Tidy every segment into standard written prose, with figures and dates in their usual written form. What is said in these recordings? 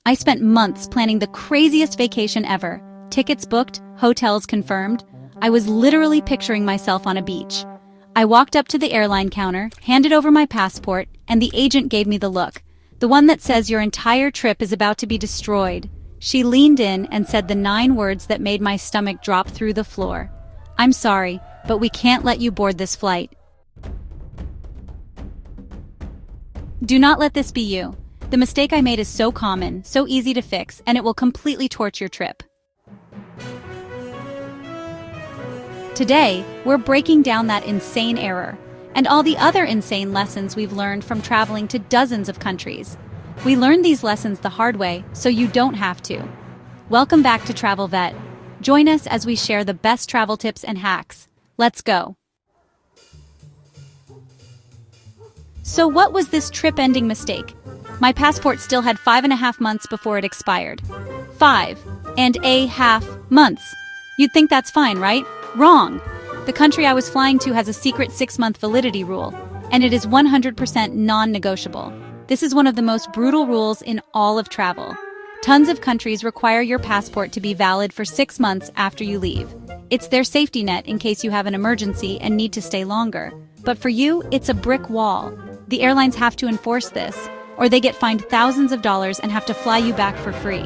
I spent months planning the craziest vacation ever. Tickets booked, hotels confirmed. I was literally picturing myself on a beach. I walked up to the airline counter, handed over my passport, and the agent gave me the look. The one that says your entire trip is about to be destroyed. She leaned in and said the 9 words that made my stomach drop through the floor. I'm sorry, but we can't let you board this flight. Do not let this be you. The mistake I made is so common, so easy to fix, and it will completely torch your trip. Today, we're breaking down that insane error and all the other insane lessons we've learned from traveling to dozens of countries. We learned these lessons the hard way, so you don't have to. Welcome back to Travelvette. Join us as we share the best travel tips and hacks. Let's go. So what was this trip-ending mistake? My passport still had 5.5 months before it expired. 5.5 months. You'd think that's fine, right? Wrong. The country I was flying to has a secret 6-month validity rule, and it is 100% non-negotiable. This is one of the most brutal rules in all of travel. Tons of countries require your passport to be valid for 6 months after you leave. It's their safety net in case you have an emergency and need to stay longer. But for you, it's a brick wall. The airlines have to enforce this, or they get fined thousands of dollars and have to fly you back for free.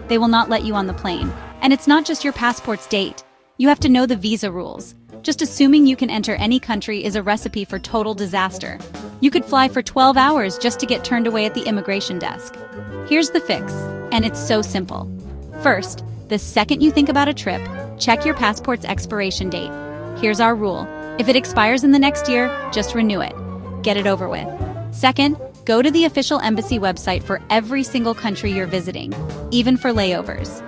They will not let you on the plane. And it's not just your passport's date. You have to know the visa rules. Just assuming you can enter any country is a recipe for total disaster. You could fly for 12 hours just to get turned away at the immigration desk. Here's the fix, and it's so simple. First, the second you think about a trip, check your passport's expiration date. Here's our rule. If it expires in the next year, just renew it. Get it over with. Second, go to the official embassy website for every single country you're visiting, even for layovers.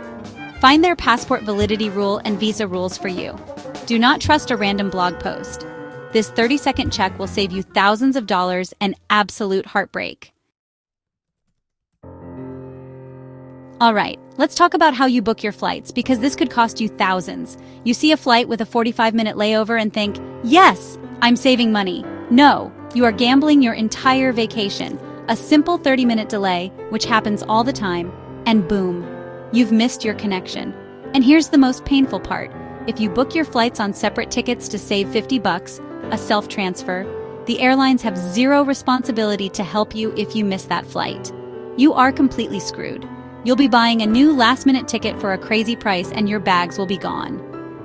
Find their passport validity rule and visa rules for you. Do not trust a random blog post. This 30-second check will save you thousands of dollars and absolute heartbreak. All right, let's talk about how you book your flights, because this could cost you thousands. You see a flight with a 45-minute layover and think, yes, I'm saving money. No, you are gambling your entire vacation. A simple 30-minute delay, which happens all the time, and boom, you've missed your connection. And here's the most painful part. If you book your flights on separate tickets to save $50, a self-transfer, the airlines have zero responsibility to help you if you miss that flight. You are completely screwed. You'll be buying a new last-minute ticket for a crazy price and your bags will be gone.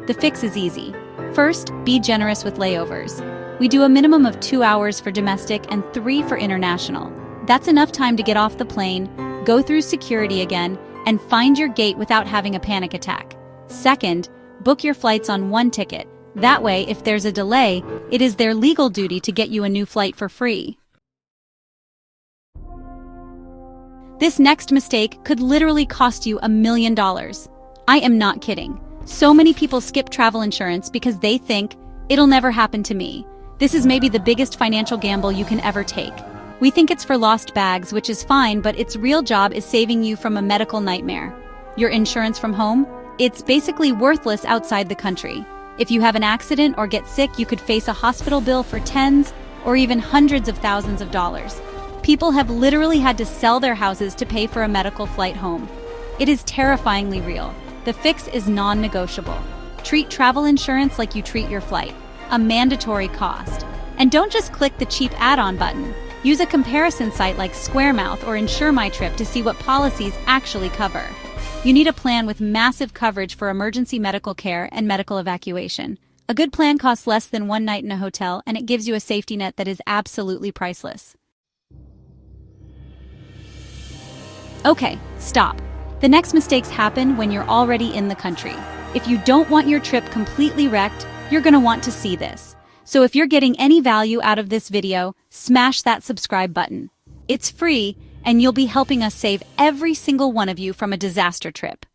The fix is easy. First, be generous with layovers. We do a minimum of 2 hours for domestic and 3 for international. That's enough time to get off the plane, go through security again, and find your gate without having a panic attack. Second, book your flights on one ticket. That way, if there's a delay, it is their legal duty to get you a new flight for free. This next mistake could literally cost you $1 million. I am not kidding. So many people skip travel insurance because they think, it'll never happen to me. This is maybe the biggest financial gamble you can ever take. We think it's for lost bags, which is fine, but its real job is saving you from a medical nightmare. Your insurance from home? It's basically worthless outside the country. If you have an accident or get sick, you could face a hospital bill for tens or even hundreds of thousands of dollars. People have literally had to sell their houses to pay for a medical flight home. It is terrifyingly real. The fix is non-negotiable. Treat travel insurance like you treat your flight, a mandatory cost. And don't just click the cheap add-on button. Use a comparison site like SquareMouth or Insure My Trip to see what policies actually cover. You need a plan with massive coverage for emergency medical care and medical evacuation. A good plan costs less than one night in a hotel, and it gives you a safety net that is absolutely priceless. Okay, stop. The next mistakes happen when you're already in the country. If you don't want your trip completely wrecked, you're going to want to see this. So if you're getting any value out of this video, smash that subscribe button. It's free, and you'll be helping us save every single one of you from a disaster trip.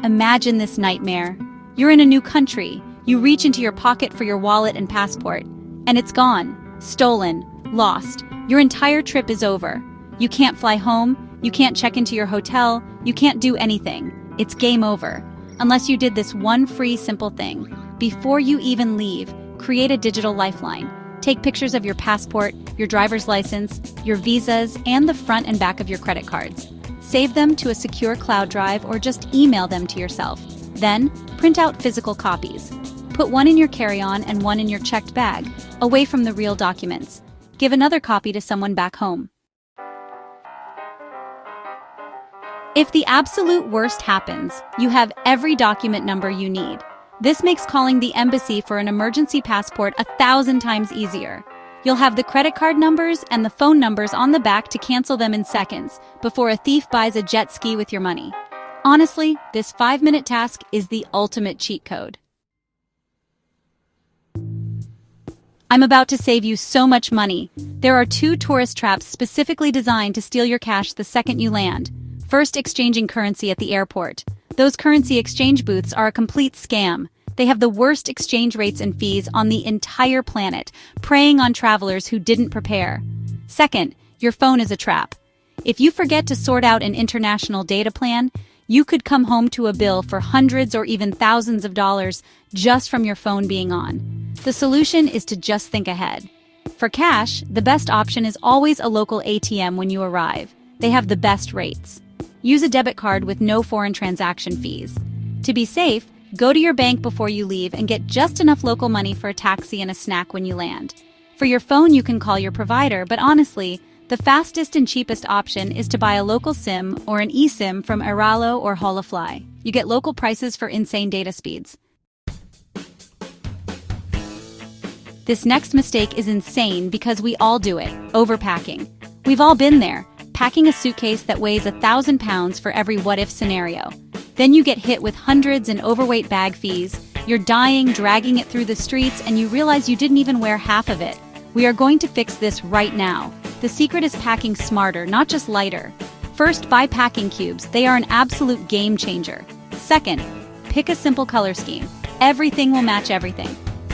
Imagine this nightmare. You're in a new country. You reach into your pocket for your wallet and passport, and it's gone, stolen, lost. Your entire trip is over. You can't fly home, you can't check into your hotel, you can't do anything. It's game over. Unless you did this one free simple thing. Before you even leave, create a digital lifeline. Take pictures of your passport, your driver's license, your visas, and the front and back of your credit cards. Save them to a secure cloud drive or just email them to yourself. Then, print out physical copies. Put one in your carry-on and one in your checked bag, away from the real documents. Give another copy to someone back home. If the absolute worst happens, you have every document number you need. This makes calling the embassy for an emergency passport 1,000 times easier. You'll have the credit card numbers and the phone numbers on the back to cancel them in seconds before a thief buys a jet ski with your money. Honestly, this 5-minute task is the ultimate cheat code. I'm about to save you so much money. There are 2 tourist traps specifically designed to steal your cash the second you land. First, exchanging currency at the airport. Those currency exchange booths are a complete scam. They have the worst exchange rates and fees on the entire planet, preying on travelers who didn't prepare. Second, your phone is a trap. If you forget to sort out an international data plan, you could come home to a bill for hundreds or even thousands of dollars just from your phone being on. The solution is to just think ahead. For cash, the best option is always a local ATM when you arrive. They have the best rates. Use a debit card with no foreign transaction fees. To be safe, go to your bank before you leave and get just enough local money for a taxi and a snack when you land. For your phone, you can call your provider, but honestly, the fastest and cheapest option is to buy a local SIM or an eSIM from Iralo or Holafly. You get local prices for insane data speeds. This next mistake is insane because we all do it, overpacking. We've all been there, packing a suitcase that weighs 1,000 pounds for every what-if scenario. Then you get hit with hundreds in overweight bag fees, you're dying, dragging it through the streets, and you realize you didn't even wear half of it. We are going to fix this right now. The secret is packing smarter, not just lighter. First, buy packing cubes. They are an absolute game changer. Second, pick a simple color scheme. Everything will match everything.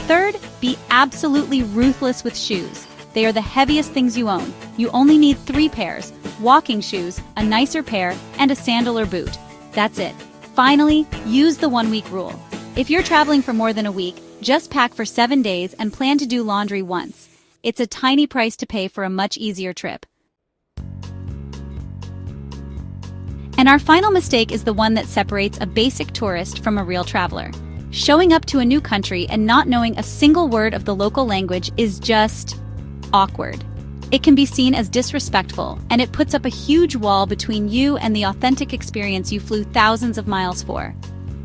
Third, be absolutely ruthless with shoes. They are the heaviest things you own. You only need 3 pairs: walking shoes, a nicer pair, and a sandal or boot. That's it. Finally, use the 1-week rule. If you're traveling for more than a week, just pack for 7 days and plan to do laundry once. It's a tiny price to pay for a much easier trip. And our final mistake is the one that separates a basic tourist from a real traveler. Showing up to a new country and not knowing a single word of the local language is just awkward. It can be seen as disrespectful, and it puts up a huge wall between you and the authentic experience you flew thousands of miles for.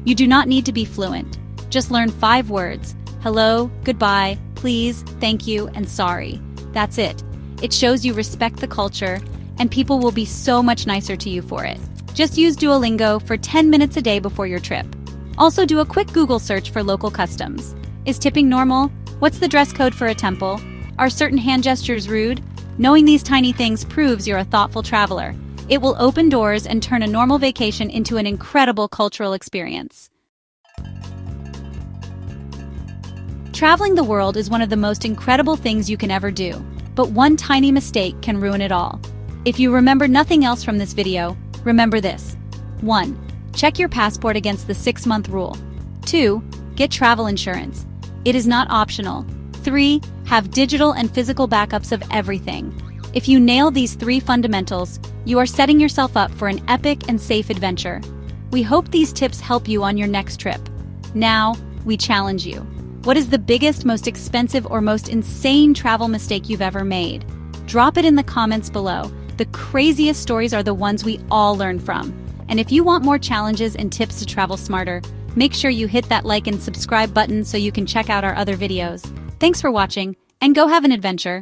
You do not need to be fluent. Just learn 5 words: hello, goodbye, please, thank you, and sorry. That's it. It shows you respect the culture, and people will be so much nicer to you for it. Just use Duolingo for 10 minutes a day before your trip. Also, do a quick Google search for local customs. Is tipping normal? What's the dress code for a temple? Are certain hand gestures rude? Knowing these tiny things proves you're a thoughtful traveler. It will open doors and turn a normal vacation into an incredible cultural experience. Traveling the world is one of the most incredible things you can ever do, but one tiny mistake can ruin it all. If you remember nothing else from this video, remember this. 1. Check your passport against the 6-month rule. 2. Get travel insurance. It is not optional. 3. Have digital and physical backups of everything. If you nail these 3 fundamentals, you are setting yourself up for an epic and safe adventure. We hope these tips help you on your next trip. Now, we challenge you. What is the biggest, most expensive, or most insane travel mistake you've ever made? Drop it in the comments below. The craziest stories are the ones we all learn from. And if you want more challenges and tips to travel smarter, make sure you hit that like and subscribe button so you can check out our other videos. Thanks for watching, and go have an adventure.